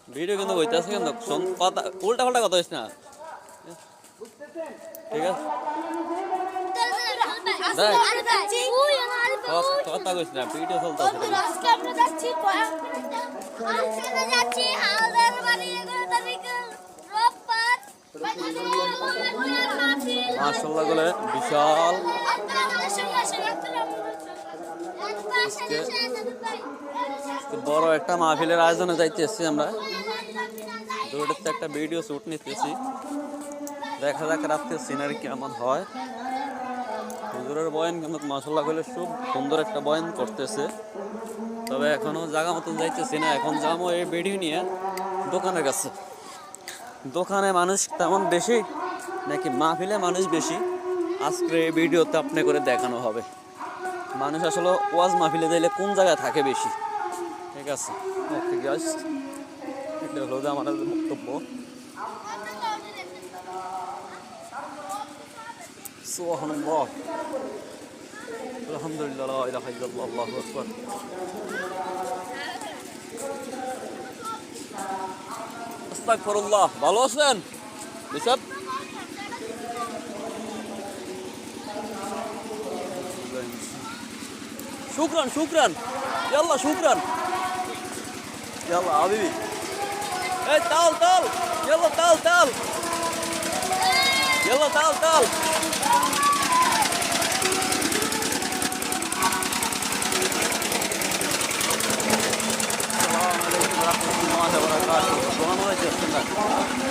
video কিন্তু হইতেছে কিন্তু কথা উল্টা পাল্টা কথা হইছে না ঠিক আছে কথা কইছ না ভিডিও চলতেছে মাশাআল্লাহ বলে বিশাল বড় একটা মাহফিলের আয়োজনে যাইতেছি আমরা দূরের একটা ভিডিও শুট নিতেছি দেখা যাক রাত্রে সিনারি কেমন হয় হুজুরের বয়ান কিন্তু মাশাআল্লাহ বলে খুব সুন্দর একটা বয়ান করতেছে তবে এখনো জায়গা মতন যাইতেছি না এখন যাবো এই ভিডিও নিয়ে দোকানের কাছে দোকানে মানুষ তেমন বেশি নাকি মাহফিলে মানুষ বেশি আজকে এই ভিডিওতে আপনি করে দেখানো হবে মানুষ আসলে ওয়াজ মাহফিলে যাইলে কোন জায়গায় থাকে বেশি ঠিক আছে ওকে গাইস এটা হলো আমাদের বক্তব্য সুবহানাল্লাহ আলহামদুলিল্লাহ লা ইলাহা ইল্লাল্লাহ আল্লাহু আকবার আস্তাগফিরুল্লাহ ভালো আছেন বিশাল শুকরান শুকরান يلا شكرا يلا حبيبي ايه تعال تعال يلا تعال تعال يلا تعال تعال السلام عليكم ورحمة الله وبركاته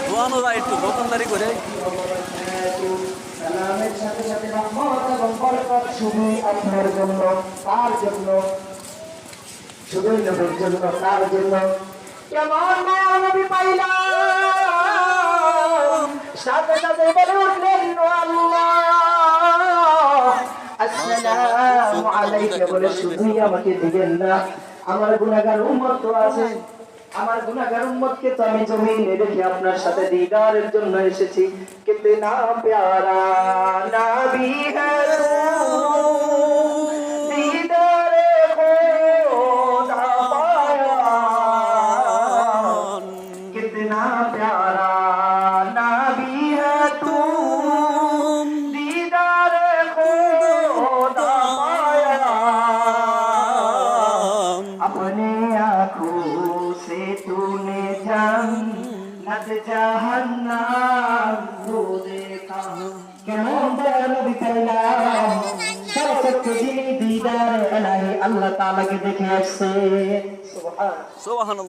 দোয়ানো যায় একটু দোকানদারি করে সালামের সাথে সাথে রহমত এবং বরকত শুধু আপনার জন্য তার জন্য শুধুই নবীর জন্য তার জন্য কেমন মায়া নবী পাইলাম সাথে সাথে বলে উঠলেন আল্লাহ আসসালামু আলাইকা বলে শুধুই আমাকে দিবেন না আমার গুনাহগার উম্মত তো আছে আমার গুনাহগার উম্মতকে তো আমি জমিনে রেখে আপনার সাথে দিদারের জন্য এসেছি কিতনা প্যারা নবী হ্যায় দিদারে খোদা পায়া কিতনা প্যারা নবী হ্যায় তু দিদারে খোদা পায়া अपने आँखों से तूने जन्नत जहन्नम को देखा কেমন নবী পেলাম সরসত্য যিনি দিদার এলাহি আল্লাহ তাআলাকে দেখে আসছে সুবহান সুবহানাল্লাহ